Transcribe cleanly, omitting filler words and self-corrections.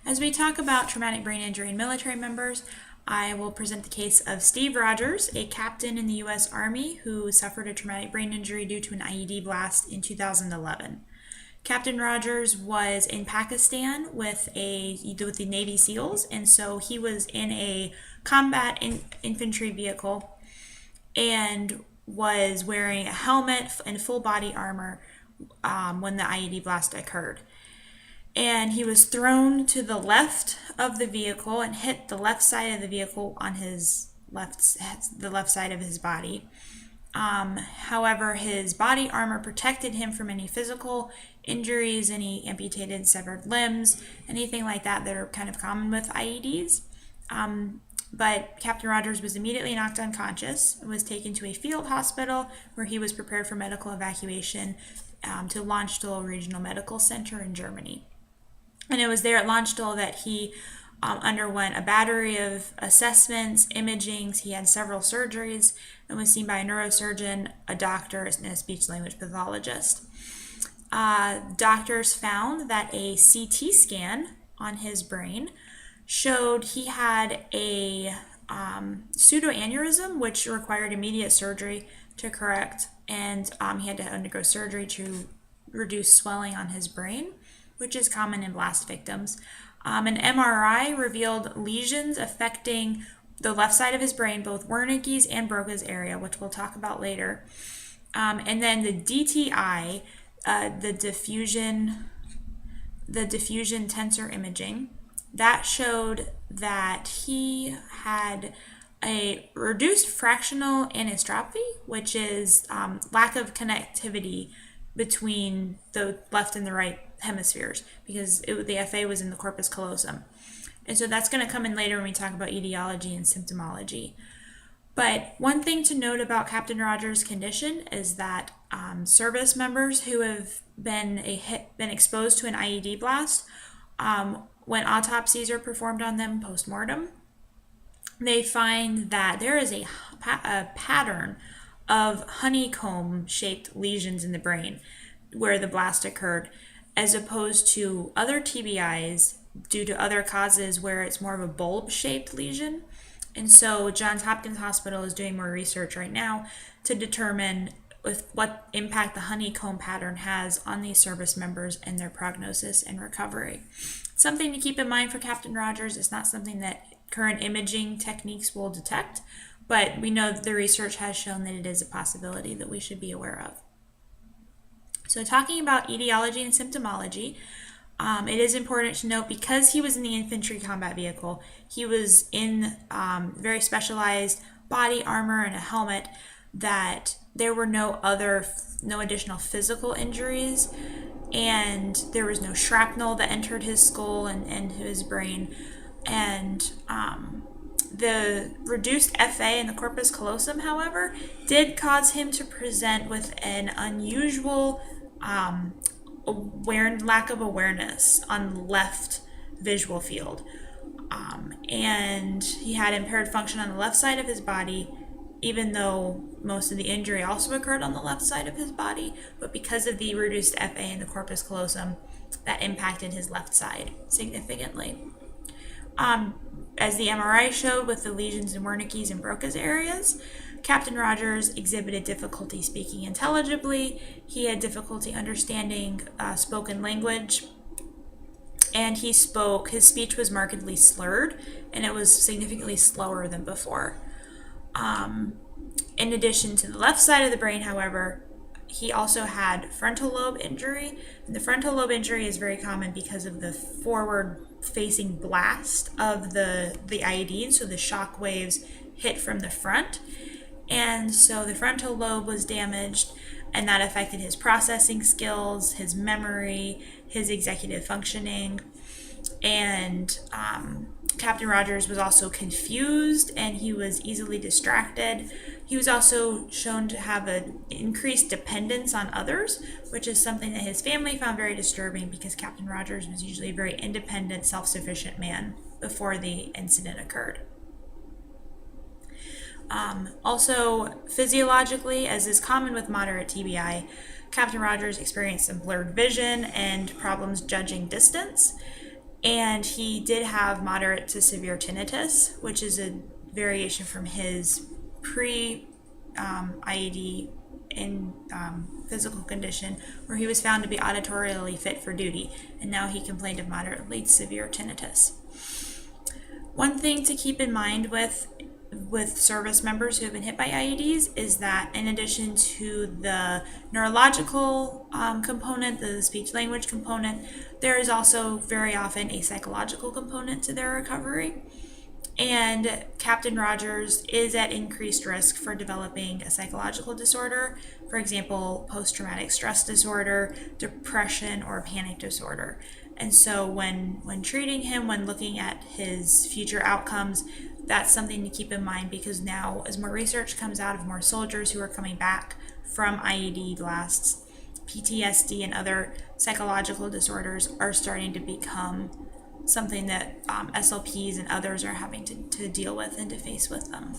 As we talk about traumatic brain injury in military members, I will present the case of Steve Rogers, a captain in the U.S. Army who suffered a traumatic brain injury due to an IED blast in 2011. Captain Rogers was in Pakistan with the Navy SEALs, and so he was in a combat infantry vehicle and was wearing a helmet and full body armor when the IED blast occurred. And he was thrown to the left of the vehicle and hit the left side of the vehicle on the left side of his body. However, his body armor protected him from any physical injuries, any amputated, severed limbs, anything like that are kind of common with IEDs. But Captain Rogers was immediately knocked unconscious and was taken to a field hospital where he was prepared for medical evacuation to Landstuhl Regional Medical Center in Germany. And it was there at Landstuhl that he underwent a battery of assessments, imagings. He had several surgeries and was seen by a neurosurgeon, a doctor, and a speech-language pathologist. Doctors found that a CT scan on his brain showed he had a pseudoaneurysm, which required immediate surgery to correct, and he had to undergo surgery to reduce swelling on his brain, which is common in blast victims. An MRI revealed lesions affecting the left side of his brain, both Wernicke's and Broca's area, which we'll talk about later. And then the DTI, the diffusion tensor imaging, that showed that he had a reduced fractional anisotropy, which is lack of connectivity between the left and the right hemispheres, because the FA was in the corpus callosum. And so that's going to come in later when we talk about etiology and symptomology. But one thing to note about Captain Rogers' condition is that service members who have been exposed to an IED blast, when autopsies are performed on them post-mortem, they find that there is a pattern of honeycomb-shaped lesions in the brain where the blast occurred, as opposed to other TBIs due to other causes where it's more of a bulb-shaped lesion. And so Johns Hopkins Hospital is doing more research right now to determine what impact the honeycomb pattern has on these service members and their prognosis and recovery. Something to keep in mind for Captain Rogers. It's not something that current imaging techniques will detect, but we know that the research has shown that it is a possibility that we should be aware of. So talking about etiology and symptomology, it is important to note, because he was in the infantry combat vehicle, he was in very specialized body armor and a helmet, that there were no additional physical injuries, and there was no shrapnel that entered his skull and his brain. And the reduced FA in the corpus callosum, however, did cause him to present with an unusual lack of awareness on the left visual field. And he had impaired function on the left side of his body, even though most of the injury also occurred on the left side of his body. But because of the reduced FA in the corpus callosum, that impacted his left side significantly. As the MRI showed with the lesions in Wernicke's and Broca's areas, Captain Rogers exhibited difficulty speaking intelligibly. He had difficulty understanding spoken language, and his speech was markedly slurred, and it was significantly slower than before. In addition to the left side of the brain, however, he also had frontal lobe injury, and the frontal lobe injury is very common because of the forward-facing blast of the IED, so the shock waves hit from the front, and so the frontal lobe was damaged, and that affected his processing skills, his memory, his executive functioning, and Captain Rogers was also confused, and he was easily distracted. He was also shown to have an increased dependence on others, which is something that his family found very disturbing, because Captain Rogers was usually a very independent, self-sufficient man before the incident occurred. Also, physiologically, as is common with moderate TBI, Captain Rogers experienced some blurred vision and problems judging distance. And he did have moderate to severe tinnitus, which is a variation from his pre IED in physical condition, where he was found to be auditorially fit for duty, and now he complained of moderately severe tinnitus. One thing to keep in mind with service members who have been hit by IEDs is that in addition to the neurological component, the speech language component, there is also very often a psychological component to their recovery. And Captain Rogers is at increased risk for developing a psychological disorder, for example, post-traumatic stress disorder, depression, or panic disorder. And so when treating him, when looking at his future outcomes, that's something to keep in mind, because now as more research comes out of more soldiers who are coming back from IED blasts, PTSD and other psychological disorders are starting to become something that SLPs and others are having to deal with and to face with them.